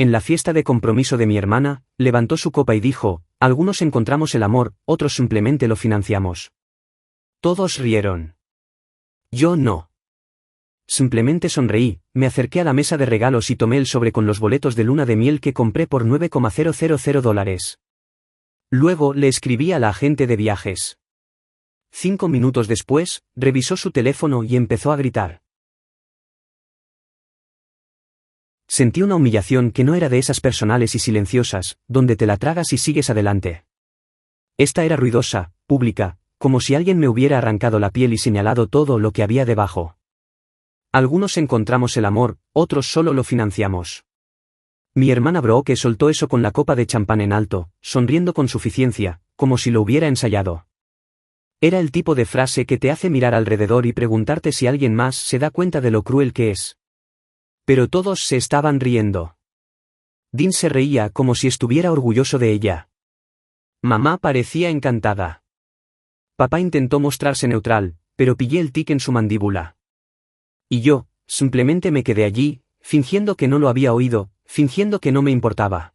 En la fiesta de compromiso de mi hermana, levantó su copa y dijo, algunos encontramos el amor, otros simplemente lo financiamos. Todos rieron. Yo no. Simplemente sonreí, me acerqué a la mesa de regalos y tomé el sobre con los boletos de luna de miel que compré por $9,000. Luego le escribí a la agente de viajes. 5 minutos después, revisó su teléfono y empezó a gritar. Sentí una humillación que no era de esas personales y silenciosas, donde te la tragas y sigues adelante. Esta era ruidosa, pública, como si alguien me hubiera arrancado la piel y señalado todo lo que había debajo. Algunos encontramos el amor, otros solo lo financiamos. Mi hermana Brooke soltó eso con la copa de champán en alto, sonriendo con suficiencia, como si lo hubiera ensayado. Era el tipo de frase que te hace mirar alrededor y preguntarte si alguien más se da cuenta de lo cruel que es. Pero todos se estaban riendo. Dean se reía como si estuviera orgulloso de ella. Mamá parecía encantada. Papá intentó mostrarse neutral, pero pillé el tic en su mandíbula. Y yo, simplemente me quedé allí, fingiendo que no lo había oído, fingiendo que no me importaba.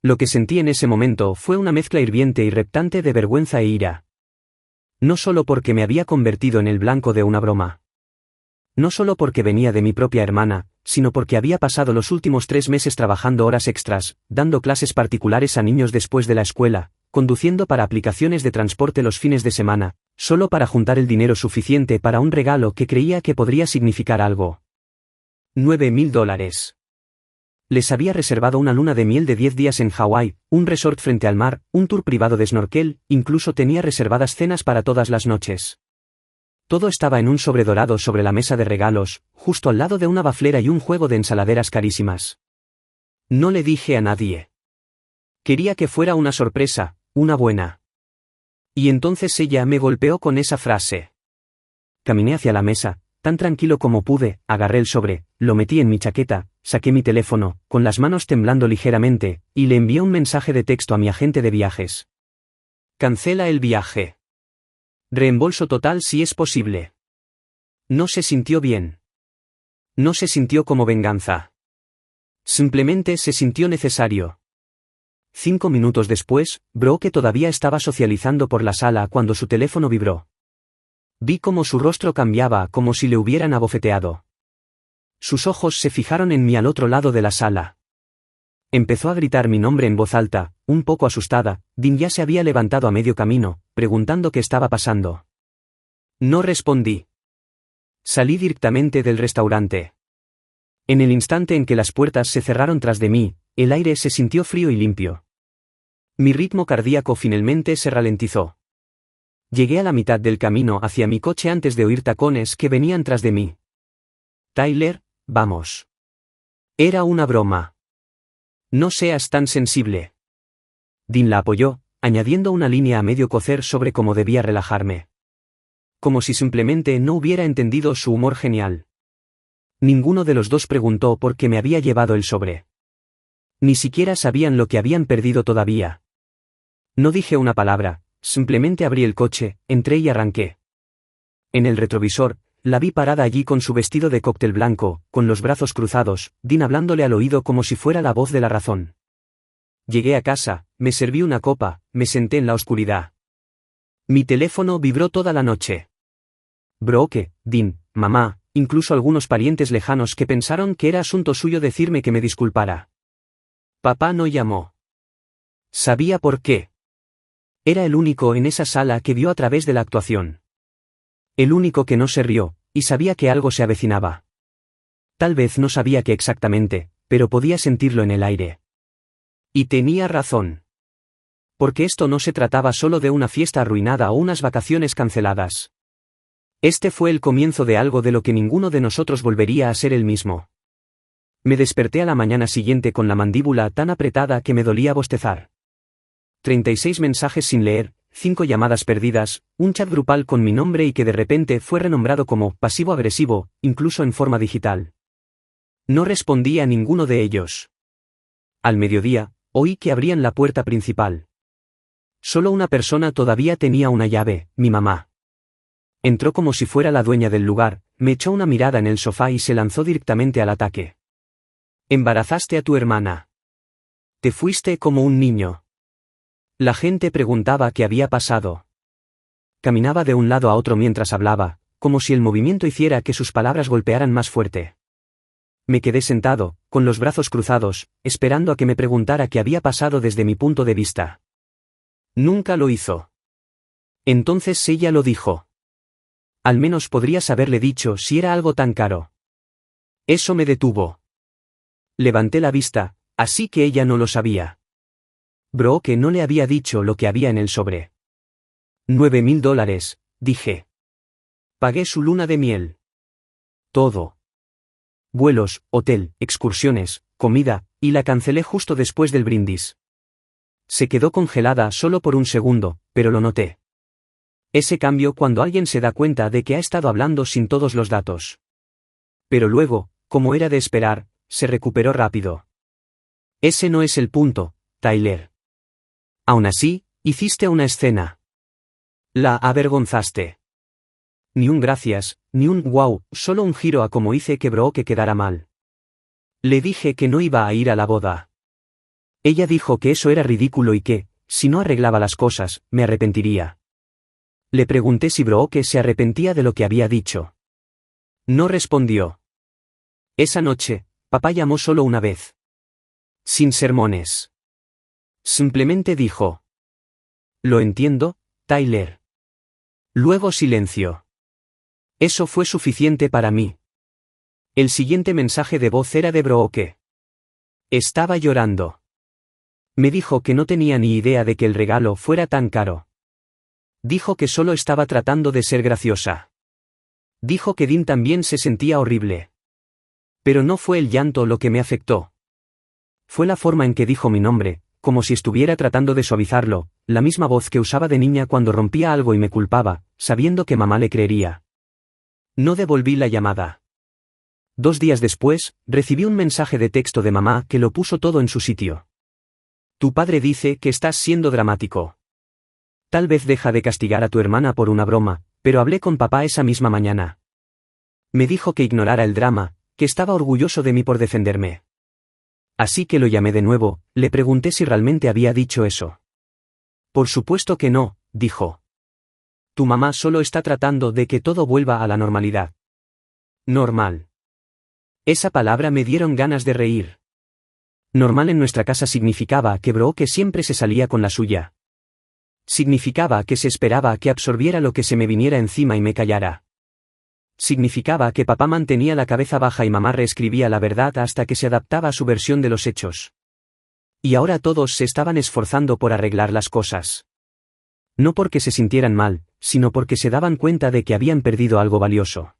Lo que sentí en ese momento fue una mezcla hirviente y reptante de vergüenza e ira. No solo porque me había convertido en el blanco de una broma. No solo porque venía de mi propia hermana, sino porque había pasado los últimos 3 meses trabajando horas extras, dando clases particulares a niños después de la escuela, conduciendo para aplicaciones de transporte los fines de semana, solo para juntar el dinero suficiente para un regalo que creía que podría significar algo. $9,000. Les había reservado una luna de miel de 10 días en Hawái, un resort frente al mar, un tour privado de snorkel, incluso tenía reservadas cenas para todas las noches. Todo estaba en un sobre dorado sobre la mesa de regalos, justo al lado de una baflera y un juego de ensaladeras carísimas. No le dije a nadie. Quería que fuera una sorpresa, una buena. Y entonces ella me golpeó con esa frase. Caminé hacia la mesa, tan tranquilo como pude, agarré el sobre, lo metí en mi chaqueta, saqué mi teléfono, con las manos temblando ligeramente, y le envié un mensaje de texto a mi agente de viajes. Cancela el viaje. Reembolso total si es posible. No se sintió bien. No se sintió como venganza. Simplemente se sintió necesario. 5 minutos después, Brooke todavía estaba socializando por la sala cuando su teléfono vibró. Vi cómo su rostro cambiaba como si le hubieran abofeteado. Sus ojos se fijaron en mí al otro lado de la sala. Empezó a gritar mi nombre en voz alta, un poco asustada. Dean ya se había levantado a medio camino, preguntando qué estaba pasando. No respondí. Salí directamente del restaurante. En el instante en que las puertas se cerraron tras de mí, el aire se sintió frío y limpio. Mi ritmo cardíaco finalmente se ralentizó. Llegué a la mitad del camino hacia mi coche antes de oír tacones que venían tras de mí. Tyler, vamos. Era una broma. No seas tan sensible. Dean la apoyó, añadiendo una línea a medio cocer sobre cómo debía relajarme. Como si simplemente no hubiera entendido su humor genial. Ninguno de los dos preguntó por qué me había llevado el sobre. Ni siquiera sabían lo que habían perdido todavía. No dije una palabra, simplemente abrí el coche, entré y arranqué. En el retrovisor, la vi parada allí con su vestido de cóctel blanco, con los brazos cruzados, Dean hablándole al oído como si fuera la voz de la razón. Llegué a casa, me serví una copa, me senté en la oscuridad. Mi teléfono vibró toda la noche. Brooke, Dean, mamá, incluso algunos parientes lejanos que pensaron que era asunto suyo decirme que me disculpara. Papá no llamó. Sabía por qué. Era el único en esa sala que vio a través de la actuación. El único que no se rió, y sabía que algo se avecinaba. Tal vez no sabía qué exactamente, pero podía sentirlo en el aire. Y tenía razón. Porque esto no se trataba solo de una fiesta arruinada o unas vacaciones canceladas. Este fue el comienzo de algo de lo que ninguno de nosotros volvería a ser el mismo. Me desperté a la mañana siguiente con la mandíbula tan apretada que me dolía bostezar. 36 mensajes sin leer, 5 llamadas perdidas, un chat grupal con mi nombre y que de repente fue renombrado como pasivo-agresivo, incluso en forma digital. No respondí a ninguno de ellos. Al mediodía, oí que abrían la puerta principal. Solo una persona todavía tenía una llave, mi mamá. Entró como si fuera la dueña del lugar, me echó una mirada en el sofá y se lanzó directamente al ataque. Embarazaste a tu hermana. Te fuiste como un niño. La gente preguntaba qué había pasado. Caminaba de un lado a otro mientras hablaba, como si el movimiento hiciera que sus palabras golpearan más fuerte. Me quedé sentado, con los brazos cruzados, esperando a que me preguntara qué había pasado desde mi punto de vista. Nunca lo hizo. Entonces ella lo dijo. Al menos podrías haberle dicho si era algo tan caro. Eso me detuvo. Levanté la vista, así que ella no lo sabía. Brooke no le había dicho lo que había en el sobre. $9,000, dije. Pagué su luna de miel. Todo. Vuelos, hotel, excursiones, comida, y la cancelé justo después del brindis. Se quedó congelada solo por un segundo, pero lo noté. Ese cambio cuando alguien se da cuenta de que ha estado hablando sin todos los datos. Pero luego, como era de esperar, se recuperó rápido. Ese no es el punto, Tyler. Aún así, hiciste una escena. La avergonzaste. Ni un gracias, ni un wow, solo un giro a como hice que Brooke quedara mal. Le dije que no iba a ir a la boda. Ella dijo que eso era ridículo y que, si no arreglaba las cosas, me arrepentiría. Le pregunté si Brooke se arrepentía de lo que había dicho. No respondió. Esa noche, papá llamó solo una vez. Sin sermones. Simplemente dijo. Lo entiendo, Tyler. Luego silencio. Eso fue suficiente para mí. El siguiente mensaje de voz era de Brooke. Estaba llorando. Me dijo que no tenía ni idea de que el regalo fuera tan caro. Dijo que solo estaba tratando de ser graciosa. Dijo que Dean también se sentía horrible. Pero no fue el llanto lo que me afectó. Fue la forma en que dijo mi nombre, como si estuviera tratando de suavizarlo, la misma voz que usaba de niña cuando rompía algo y me culpaba, sabiendo que mamá le creería. No devolví la llamada. 2 días después, recibí un mensaje de texto de mamá que lo puso todo en su sitio. Tu padre dice que estás siendo dramático. Tal vez deja de castigar a tu hermana por una broma, pero hablé con papá esa misma mañana. Me dijo que ignorara el drama, que estaba orgulloso de mí por defenderme. Así que lo llamé de nuevo, le pregunté si realmente había dicho eso. Por supuesto que no, dijo. Tu mamá solo está tratando de que todo vuelva a la normalidad. Normal. Esa palabra me dieron ganas de reír. Normal en nuestra casa significaba que Brooke siempre se salía con la suya. Significaba que se esperaba que absorbiera lo que se me viniera encima y me callara. Significaba que papá mantenía la cabeza baja y mamá reescribía la verdad hasta que se adaptaba a su versión de los hechos. Y ahora todos se estaban esforzando por arreglar las cosas. No porque se sintieran mal, sino porque se daban cuenta de que habían perdido algo valioso.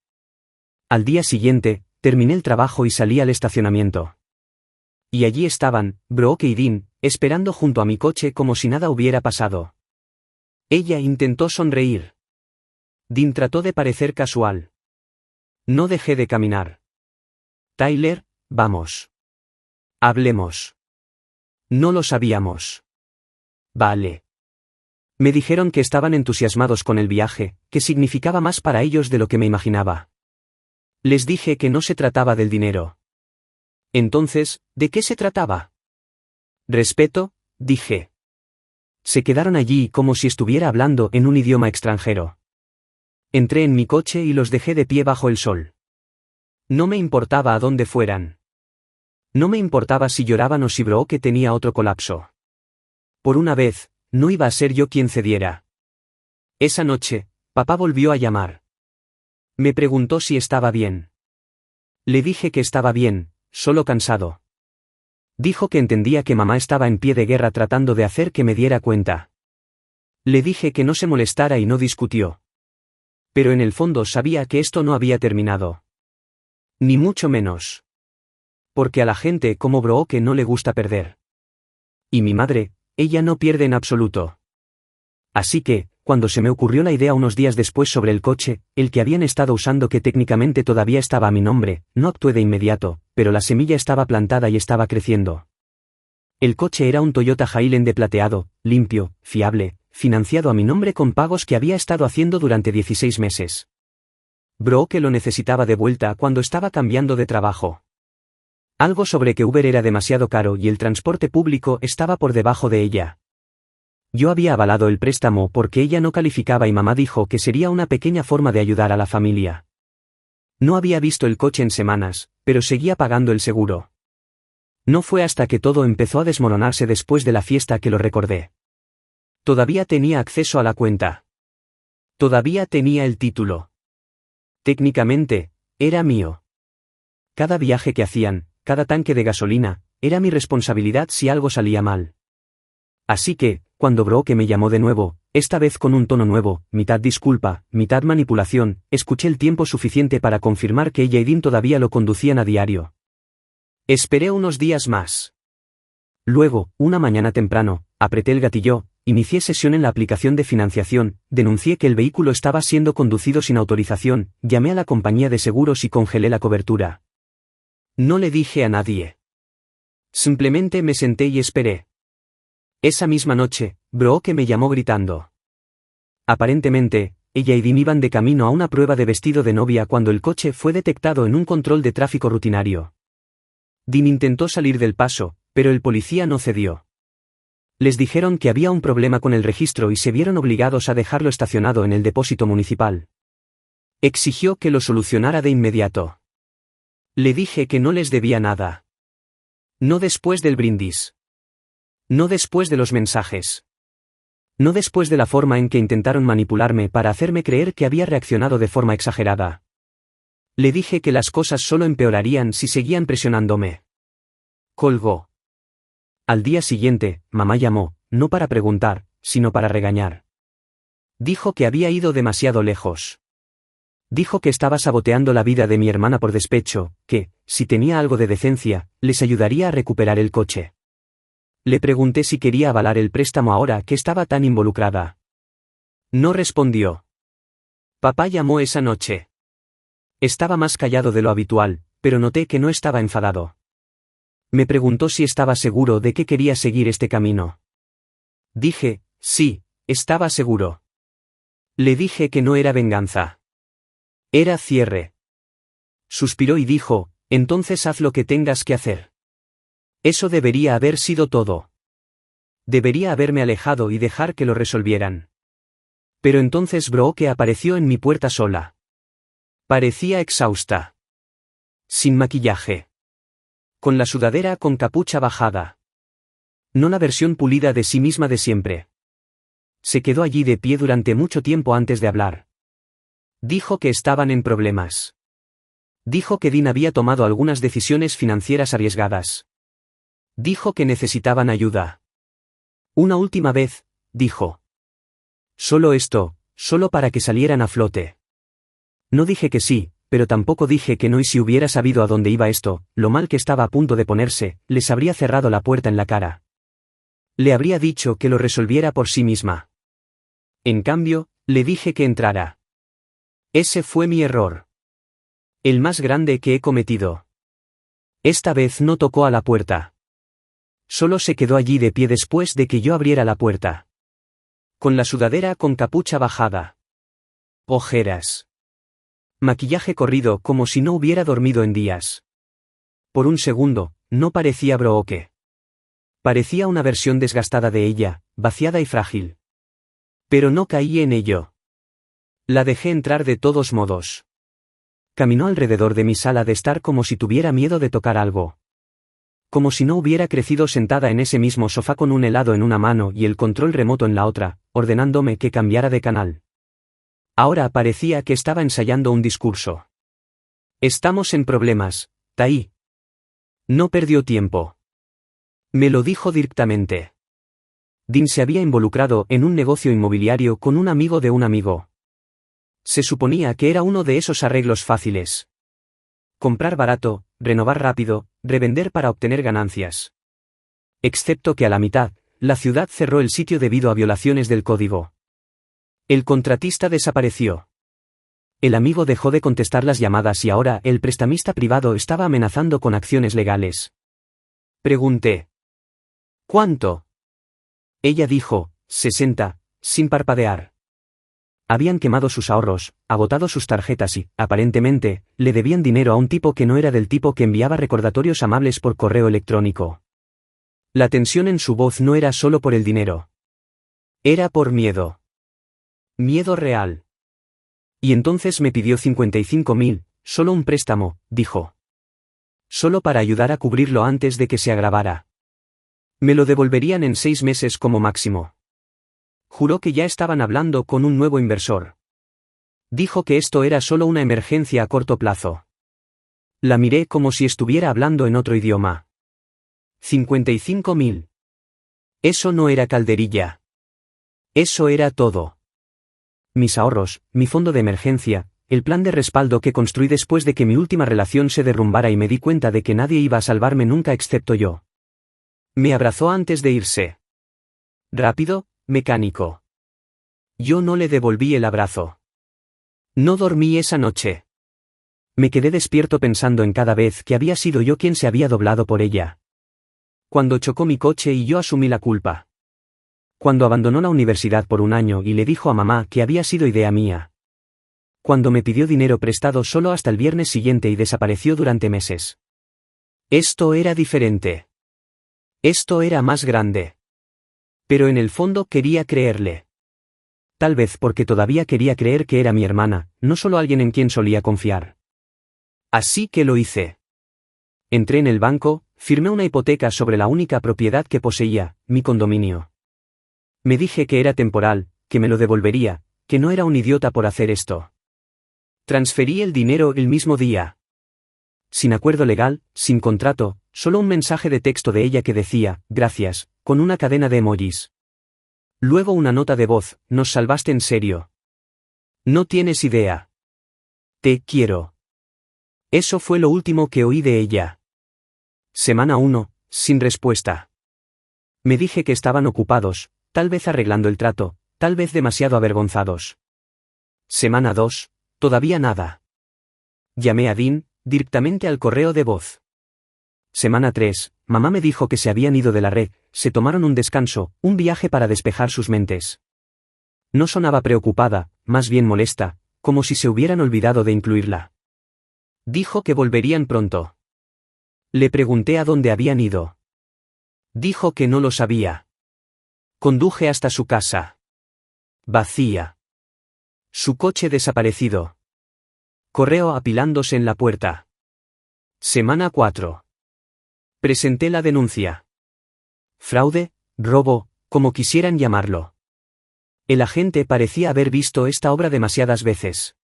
Al día siguiente, terminé el trabajo y salí al estacionamiento. Y allí estaban, Brooke y Dean, esperando junto a mi coche como si nada hubiera pasado. Ella intentó sonreír. Dean trató de parecer casual. No dejé de caminar. Tyler, vamos. Hablemos. No lo sabíamos. Vale. Me dijeron que estaban entusiasmados con el viaje, que significaba más para ellos de lo que me imaginaba. Les dije que no se trataba del dinero. Entonces, ¿de qué se trataba? Respeto, dije. Se quedaron allí como si estuviera hablando en un idioma extranjero. Entré en mi coche y los dejé de pie bajo el sol. No me importaba a dónde fueran. No me importaba si lloraban o si Brooke tenía otro colapso. Por una vez, no iba a ser yo quien cediera. Esa noche, papá volvió a llamar. Me preguntó si estaba bien. Le dije que estaba bien, solo cansado. Dijo que entendía que mamá estaba en pie de guerra tratando de hacer que me diera cuenta. Le dije que no se molestara y no discutió. Pero en el fondo sabía que esto no había terminado. Ni mucho menos. Porque a la gente como Brooke no le gusta perder. Y mi madre, ella no pierde en absoluto. Así que, cuando se me ocurrió la idea unos días después sobre el coche, el que habían estado usando que técnicamente todavía estaba a mi nombre, no actué de inmediato, pero la semilla estaba plantada y estaba creciendo. El coche era un Toyota Highland plateado, limpio, fiable, financiado a mi nombre con pagos que había estado haciendo durante 16 meses. Brooke lo necesitaba de vuelta cuando estaba cambiando de trabajo. Algo sobre que Uber era demasiado caro y el transporte público estaba por debajo de ella. Yo había avalado el préstamo porque ella no calificaba y mamá dijo que sería una pequeña forma de ayudar a la familia. No había visto el coche en semanas, pero seguía pagando el seguro. No fue hasta que todo empezó a desmoronarse después de la fiesta que lo recordé. Todavía tenía acceso a la cuenta. Todavía tenía el título. Técnicamente, era mío. Cada viaje que hacían, cada tanque de gasolina, era mi responsabilidad si algo salía mal. Así que, cuando Brooke me llamó de nuevo, esta vez con un tono nuevo, mitad disculpa, mitad manipulación, escuché el tiempo suficiente para confirmar que ella y Dean todavía lo conducían a diario. Esperé unos días más. Luego, una mañana temprano, apreté el gatillo, inicié sesión en la aplicación de financiación, denuncié que el vehículo estaba siendo conducido sin autorización, llamé a la compañía de seguros y congelé la cobertura. No le dije a nadie. Simplemente me senté y esperé. Esa misma noche, Brooke me llamó gritando. Aparentemente, ella y Dean iban de camino a una prueba de vestido de novia cuando el coche fue detectado en un control de tráfico rutinario. Dean intentó salir del paso, pero el policía no cedió. Les dijeron que había un problema con el registro y se vieron obligados a dejarlo estacionado en el depósito municipal. Exigió que lo solucionara de inmediato. Le dije que no les debía nada. No después del brindis. No después de los mensajes. No después de la forma en que intentaron manipularme para hacerme creer que había reaccionado de forma exagerada. Le dije que las cosas solo empeorarían si seguían presionándome. Colgó. Al día siguiente, mamá llamó, no para preguntar, sino para regañar. Dijo que había ido demasiado lejos. Dijo que estaba saboteando la vida de mi hermana por despecho, que, si tenía algo de decencia, les ayudaría a recuperar el coche. Le pregunté si quería avalar el préstamo ahora que estaba tan involucrada. No respondió. Papá llamó esa noche. Estaba más callado de lo habitual, pero noté que no estaba enfadado. Me preguntó si estaba seguro de que quería seguir este camino. Dije, sí, estaba seguro. Le dije que no era venganza. Era cierre. Suspiró y dijo, entonces haz lo que tengas que hacer. Eso debería haber sido todo. Debería haberme alejado y dejar que lo resolvieran. Pero entonces Brooke apareció en mi puerta sola. Parecía exhausta. Sin maquillaje. Con la sudadera con capucha bajada. No la versión pulida de sí misma de siempre. Se quedó allí de pie durante mucho tiempo antes de hablar. Dijo que estaban en problemas. Dijo que Dean había tomado algunas decisiones financieras arriesgadas. Dijo que necesitaban ayuda. Una última vez, dijo. Solo esto, solo para que salieran a flote. No dije que sí, pero tampoco dije que no, y si hubiera sabido a dónde iba esto, lo mal que estaba a punto de ponerse, les habría cerrado la puerta en la cara. Le habría dicho que lo resolviera por sí misma. En cambio, le dije que entrara. Ese fue mi error. El más grande que he cometido. Esta vez no tocó a la puerta. Solo se quedó allí de pie después de que yo abriera la puerta. Con la sudadera con capucha bajada. Ojeras. Maquillaje corrido como si no hubiera dormido en días. Por un segundo, no parecía Brooke. Parecía una versión desgastada de ella, vaciada y frágil. Pero no caí en ello. La dejé entrar de todos modos. Caminó alrededor de mi sala de estar como si tuviera miedo de tocar algo. Como si no hubiera crecido sentada en ese mismo sofá con un helado en una mano y el control remoto en la otra, ordenándome que cambiara de canal. Ahora parecía que estaba ensayando un discurso. Estamos en problemas, Tai. No perdió tiempo. Me lo dijo directamente. Dean se había involucrado en un negocio inmobiliario con un amigo de un amigo. Se suponía que era uno de esos arreglos fáciles. Comprar barato, renovar rápido, revender para obtener ganancias. Excepto que a la mitad, la ciudad cerró el sitio debido a violaciones del código. El contratista desapareció. El amigo dejó de contestar las llamadas y ahora el prestamista privado estaba amenazando con acciones legales. Pregunté. ¿Cuánto? Ella dijo, 60, sin parpadear. Habían quemado sus ahorros, agotado sus tarjetas y, aparentemente, le debían dinero a un tipo que no era del tipo que enviaba recordatorios amables por correo electrónico. La tensión en su voz no era solo por el dinero. Era por miedo. Miedo real. Y entonces me pidió 55.000, solo un préstamo, dijo. Solo para ayudar a cubrirlo antes de que se agravara. Me lo devolverían en 6 meses como máximo. Juró que ya estaban hablando con un nuevo inversor. Dijo que esto era solo una emergencia a corto plazo. La miré como si estuviera hablando en otro idioma. 55.000. Eso no era calderilla. Eso era todo. Mis ahorros, mi fondo de emergencia, el plan de respaldo que construí después de que mi última relación se derrumbara y me di cuenta de que nadie iba a salvarme nunca excepto yo. Me abrazó antes de irse. Rápido, mecánico. Yo no le devolví el abrazo. No dormí esa noche. Me quedé despierto pensando en cada vez que había sido yo quien se había doblado por ella. Cuando chocó mi coche y yo asumí la culpa. Cuando abandonó la universidad por un año y le dijo a mamá que había sido idea mía. Cuando me pidió dinero prestado solo hasta el viernes siguiente y desapareció durante meses. Esto era diferente. Esto era más grande. Pero en el fondo quería creerle. Tal vez porque todavía quería creer que era mi hermana, no solo alguien en quien solía confiar. Así que lo hice. Entré en el banco, firmé una hipoteca sobre la única propiedad que poseía, mi condominio. Me dije que era temporal, que me lo devolvería, que no era un idiota por hacer esto. Transferí el dinero el mismo día. Sin acuerdo legal, sin contrato, solo un mensaje de texto de ella que decía, gracias, con una cadena de emojis. Luego una nota de voz, nos salvaste en serio. No tienes idea. Te quiero. Eso fue lo último que oí de ella. Semana 1, sin respuesta. Me dije que estaban ocupados, tal vez arreglando el trato, tal vez demasiado avergonzados. Semana 2, todavía nada. Llamé a Dean, directamente al correo de voz. Semana 3, mamá me dijo que se habían ido de la red, se tomaron un descanso, un viaje para despejar sus mentes. No sonaba preocupada, más bien molesta, como si se hubieran olvidado de incluirla. Dijo que volverían pronto. Le pregunté a dónde habían ido. Dijo que no lo sabía. Conduje hasta su casa. Vacía. Su coche desaparecido. Correo apilándose en la puerta. Semana 4. Presenté la denuncia. Fraude, robo, como quisieran llamarlo. El agente parecía haber visto esta obra demasiadas veces.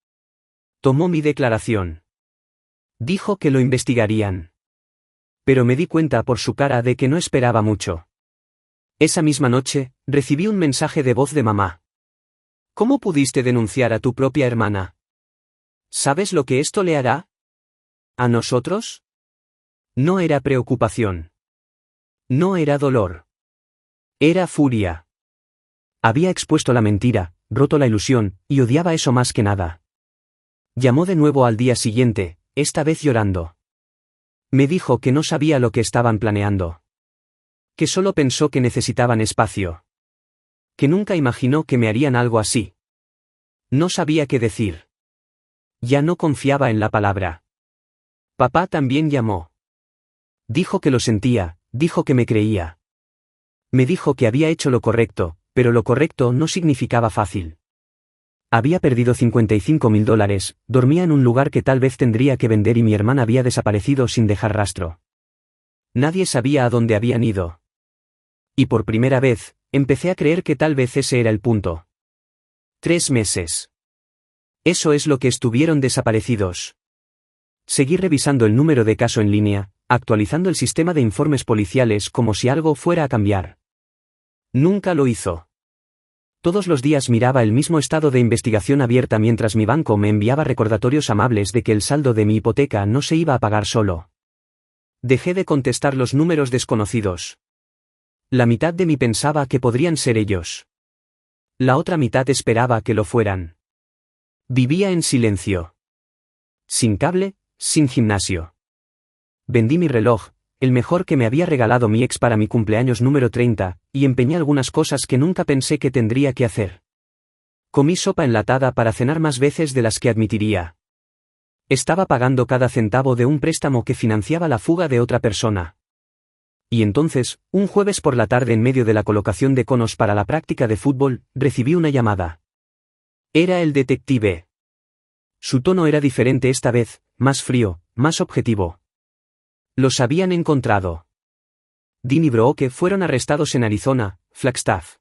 Tomó mi declaración. Dijo que lo investigarían. Pero me di cuenta por su cara de que no esperaba mucho. Esa misma noche, recibí un mensaje de voz de mamá. ¿Cómo pudiste denunciar a tu propia hermana? ¿Sabes lo que esto le hará? ¿A nosotros? No era preocupación. No era dolor. Era furia. Había expuesto la mentira, roto la ilusión, y odiaba eso más que nada. Llamó de nuevo al día siguiente, esta vez llorando. Me dijo que no sabía lo que estaban planeando. Que solo pensó que necesitaban espacio. Que nunca imaginó que me harían algo así. No sabía qué decir. Ya no confiaba en la palabra. Papá también llamó. Dijo que lo sentía, dijo que me creía. Me dijo que había hecho lo correcto, pero lo correcto no significaba fácil. Había perdido $55.000, dormía en un lugar que tal vez tendría que vender y mi hermana había desaparecido sin dejar rastro. Nadie sabía a dónde habían ido. Y por primera vez, empecé a creer que tal vez ese era el punto. 3 meses. Eso es lo que estuvieron desaparecidos. Seguí revisando el número de caso en línea, actualizando el sistema de informes policiales como si algo fuera a cambiar. Nunca lo hizo. Todos los días miraba el mismo estado de investigación abierta mientras mi banco me enviaba recordatorios amables de que el saldo de mi hipoteca no se iba a pagar solo. Dejé de contestar los números desconocidos. La mitad de mí pensaba que podrían ser ellos. La otra mitad esperaba que lo fueran. Vivía en silencio. Sin cable, sin gimnasio. Vendí mi reloj, el mejor que me había regalado mi ex para mi cumpleaños número 30, y empeñé algunas cosas que nunca pensé que tendría que hacer. Comí sopa enlatada para cenar más veces de las que admitiría. Estaba pagando cada centavo de un préstamo que financiaba la fuga de otra persona. Y entonces, un jueves por la tarde en medio de la colocación de conos para la práctica de fútbol, recibí una llamada. Era el detective. Su tono era diferente esta vez, más frío, más objetivo. Los habían encontrado. Dean y Brooke fueron arrestados en Arizona, Flagstaff.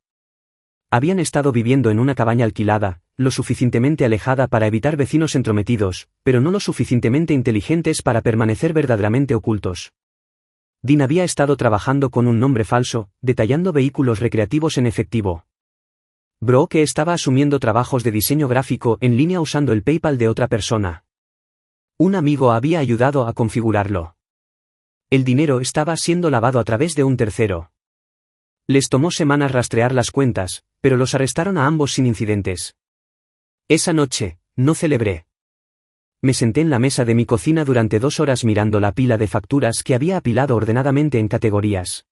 Habían estado viviendo en una cabaña alquilada, lo suficientemente alejada para evitar vecinos entrometidos, pero no lo suficientemente inteligentes para permanecer verdaderamente ocultos. Dean había estado trabajando con un nombre falso, detallando vehículos recreativos en efectivo. Brooke estaba asumiendo trabajos de diseño gráfico en línea usando el PayPal de otra persona. Un amigo había ayudado a configurarlo. El dinero estaba siendo lavado a través de un tercero. Les tomó semanas rastrear las cuentas, pero los arrestaron a ambos sin incidentes. Esa noche, no celebré. Me senté en la mesa de mi cocina durante 2 horas mirando la pila de facturas que había apilado ordenadamente en categorías.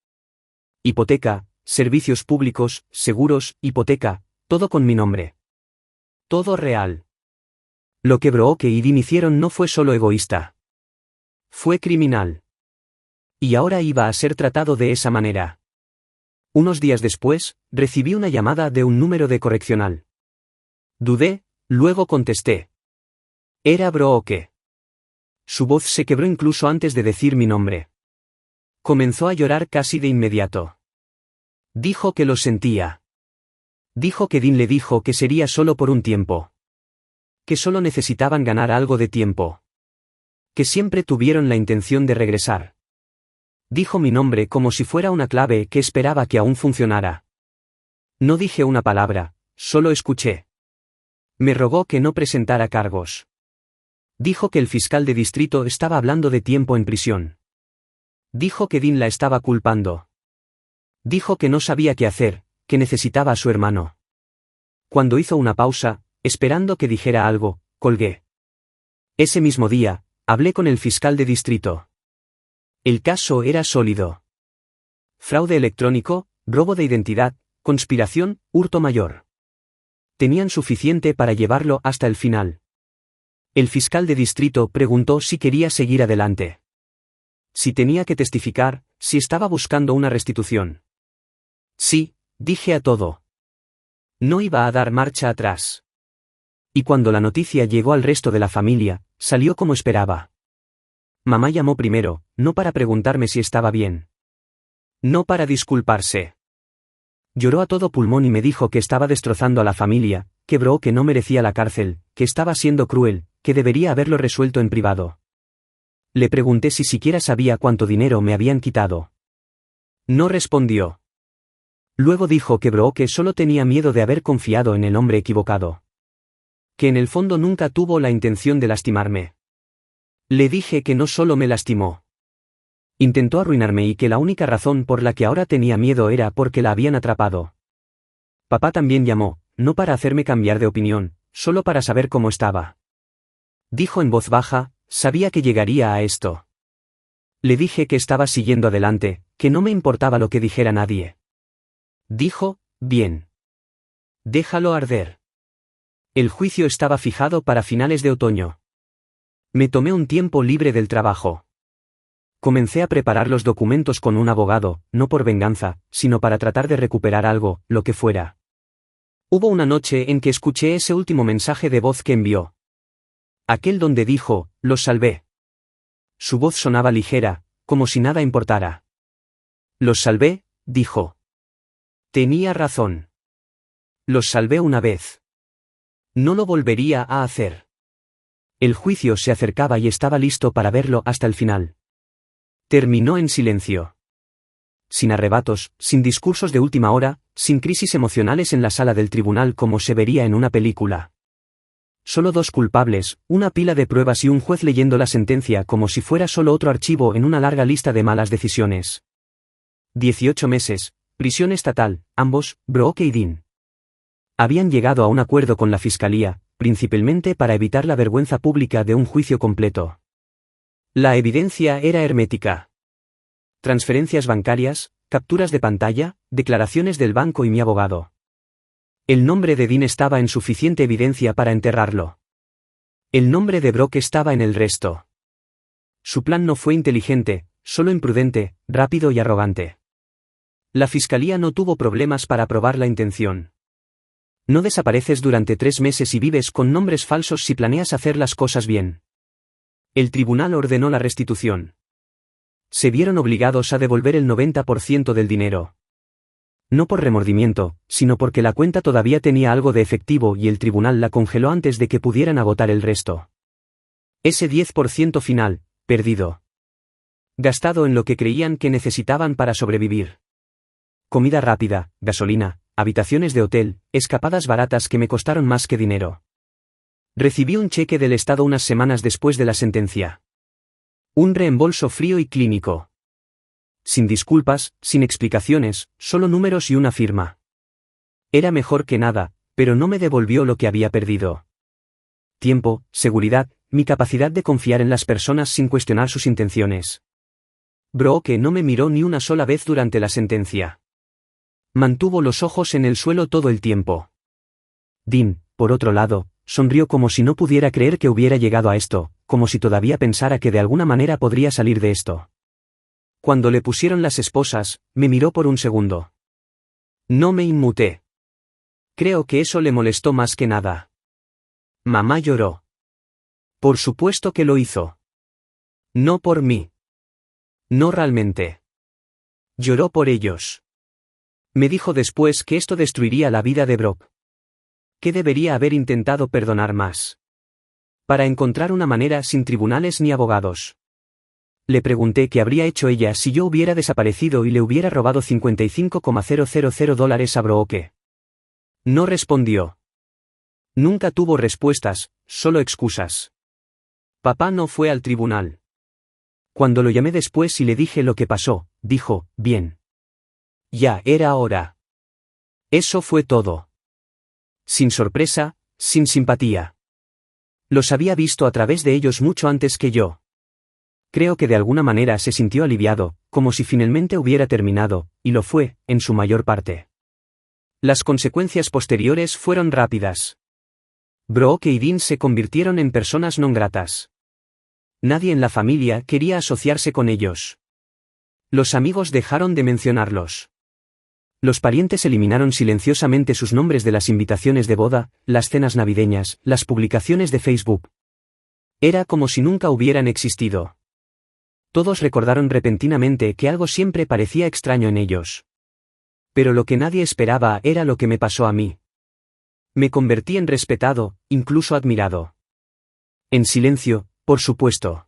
Hipoteca, servicios públicos, seguros, hipoteca, todo con mi nombre. Todo real. Lo que Brooke y Dean hicieron no fue solo egoísta. Fue criminal. Y ahora iba a ser tratado de esa manera. Unos días después, recibí una llamada de un número de correccional. Dudé, luego contesté. Era Brooke. Su voz se quebró incluso antes de decir mi nombre. Comenzó a llorar casi de inmediato. Dijo que lo sentía. Dijo que Dean le dijo que sería solo por un tiempo. Que solo necesitaban ganar algo de tiempo. Que siempre tuvieron la intención de regresar. Dijo mi nombre como si fuera una clave que esperaba que aún funcionara. No dije una palabra, solo escuché. Me rogó que no presentara cargos. Dijo que el fiscal de distrito estaba hablando de tiempo en prisión. Dijo que Dean la estaba culpando. Dijo que no sabía qué hacer, que necesitaba a su hermano. Cuando hizo una pausa, esperando que dijera algo, colgué. Ese mismo día, hablé con el fiscal de distrito. El caso era sólido. Fraude electrónico, robo de identidad, conspiración, hurto mayor. Tenían suficiente para llevarlo hasta el final. El fiscal de distrito preguntó si quería seguir adelante. Si tenía que testificar, si estaba buscando una restitución. Sí, dije a todo. No iba a dar marcha atrás. Y cuando la noticia llegó al resto de la familia, salió como esperaba. Mamá llamó primero, no para preguntarme si estaba bien. No para disculparse. Lloró a todo pulmón y me dijo que estaba destrozando a la familia, que Brooke no merecía la cárcel, que estaba siendo cruel, que debería haberlo resuelto en privado. Le pregunté si siquiera sabía cuánto dinero me habían quitado. No respondió. Luego dijo que Brooke solo tenía miedo de haber confiado en el hombre equivocado. Que en el fondo nunca tuvo la intención de lastimarme. Le dije que no solo me lastimó. Intentó arruinarme y que la única razón por la que ahora tenía miedo era porque la habían atrapado. Papá también llamó, no para hacerme cambiar de opinión, solo para saber cómo estaba. Dijo en voz baja, sabía que llegaría a esto. Le dije que estaba siguiendo adelante, que no me importaba lo que dijera nadie. Dijo, bien. Déjalo arder. El juicio estaba fijado para finales de otoño. Me tomé un tiempo libre del trabajo. Comencé a preparar los documentos con un abogado, no por venganza, sino para tratar de recuperar algo, lo que fuera. Hubo una noche en que escuché ese último mensaje de voz que envió. Aquel donde dijo, los salvé. Su voz sonaba ligera, como si nada importara. Los salvé, dijo. Tenía razón. Los salvé una vez. No lo volvería a hacer. El juicio se acercaba y estaba listo para verlo hasta el final. Terminó en silencio. Sin arrebatos, sin discursos de última hora, sin crisis emocionales en la sala del tribunal como se vería en una película. Solo 2 culpables, una pila de pruebas y un juez leyendo la sentencia como si fuera solo otro archivo en una larga lista de malas decisiones. 18 meses, prisión estatal, ambos, Brooke y Dean. Habían llegado a un acuerdo con la fiscalía, principalmente para evitar la vergüenza pública de un juicio completo. La evidencia era hermética. Transferencias bancarias, capturas de pantalla, declaraciones del banco y mi abogado. El nombre de Dean estaba en suficiente evidencia para enterrarlo. El nombre de Brock estaba en el resto. Su plan no fue inteligente, solo imprudente, rápido y arrogante. La fiscalía no tuvo problemas para probar la intención. No desapareces durante 3 meses y vives con nombres falsos si planeas hacer las cosas bien. El tribunal ordenó la restitución. Se vieron obligados a devolver el 90% del dinero. No por remordimiento, sino porque la cuenta todavía tenía algo de efectivo y el tribunal la congeló antes de que pudieran agotar el resto. Ese 10% final, perdido. Gastado en lo que creían que necesitaban para sobrevivir. Comida rápida, gasolina, habitaciones de hotel, escapadas baratas que me costaron más que dinero. Recibí un cheque del Estado unas semanas después de la sentencia. Un reembolso frío y clínico. Sin disculpas, sin explicaciones, solo números y una firma. Era mejor que nada, pero no me devolvió lo que había perdido. Tiempo, seguridad, mi capacidad de confiar en las personas sin cuestionar sus intenciones. Brooke no me miró ni una sola vez durante la sentencia. Mantuvo los ojos en el suelo todo el tiempo. Dean, por otro lado, sonrió como si no pudiera creer que hubiera llegado a esto, como si todavía pensara que de alguna manera podría salir de esto. Cuando le pusieron las esposas, me miró por un segundo. No me inmuté. Creo que eso le molestó más que nada. Mamá lloró. Por supuesto que lo hizo. No por mí. No realmente. Lloró por ellos. Me dijo después que esto destruiría la vida de Brock. Que debería haber intentado perdonar más. Para encontrar una manera sin tribunales ni abogados. Le pregunté qué habría hecho ella si yo hubiera desaparecido y le hubiera robado $55,000 a Brooke. No respondió. Nunca tuvo respuestas, solo excusas. Papá no fue al tribunal. Cuando lo llamé después y le dije lo que pasó, dijo, bien. Ya era hora. Eso fue todo. Sin sorpresa, sin simpatía. Los había visto a través de ellos mucho antes que yo. Creo que de alguna manera se sintió aliviado, como si finalmente hubiera terminado, y lo fue, en su mayor parte. Las consecuencias posteriores fueron rápidas. Brooke y Dean se convirtieron en personas non gratas. Nadie en la familia quería asociarse con ellos. Los amigos dejaron de mencionarlos. Los parientes eliminaron silenciosamente sus nombres de las invitaciones de boda, las cenas navideñas, las publicaciones de Facebook. Era como si nunca hubieran existido. Todos recordaron repentinamente que algo siempre parecía extraño en ellos. Pero lo que nadie esperaba era lo que me pasó a mí. Me convertí en respetado, incluso admirado. En silencio, por supuesto.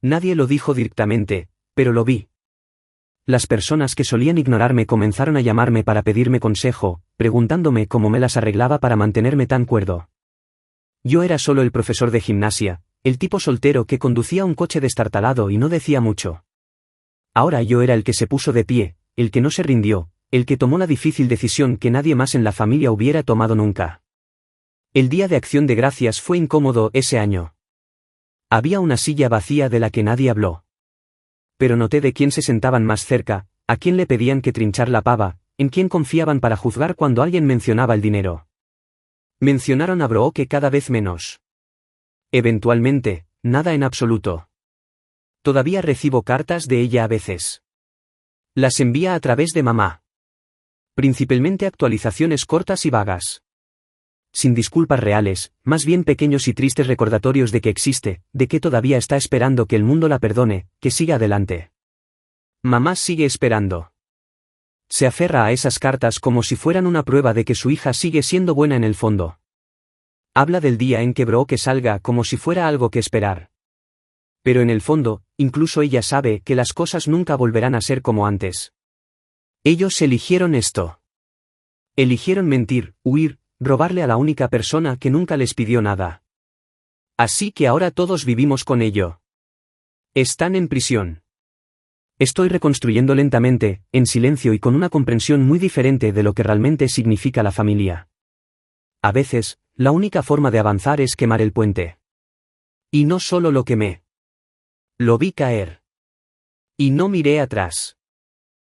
Nadie lo dijo directamente, pero lo vi. Las personas que solían ignorarme comenzaron a llamarme para pedirme consejo, preguntándome cómo me las arreglaba para mantenerme tan cuerdo. Yo era solo el profesor de gimnasia, el tipo soltero que conducía un coche destartalado y no decía mucho. Ahora yo era el que se puso de pie, el que no se rindió, el que tomó la difícil decisión que nadie más en la familia hubiera tomado nunca. El día de Acción de Gracias fue incómodo ese año. Había una silla vacía de la que nadie habló. Pero noté de quién se sentaban más cerca, a quién le pedían que trinchar la pava, en quién confiaban para juzgar cuando alguien mencionaba el dinero. Mencionaron a Brooke cada vez menos. Eventualmente, nada en absoluto. Todavía recibo cartas de ella a veces. Las envía a través de mamá. Principalmente actualizaciones cortas y vagas. Sin disculpas reales, más bien pequeños y tristes recordatorios de que existe, de que todavía está esperando que el mundo la perdone, que siga adelante. Mamá sigue esperando. Se aferra a esas cartas como si fueran una prueba de que su hija sigue siendo buena en el fondo. Habla del día en que Brooke salga como si fuera algo que esperar. Pero en el fondo, incluso ella sabe que las cosas nunca volverán a ser como antes. Ellos eligieron esto. Eligieron mentir, huir, robarle a la única persona que nunca les pidió nada. Así que ahora todos vivimos con ello. Están en prisión. Estoy reconstruyendo lentamente, en silencio y con una comprensión muy diferente de lo que realmente significa la familia. A veces, la única forma de avanzar es quemar el puente. Y no solo lo quemé. Lo vi caer. Y no miré atrás.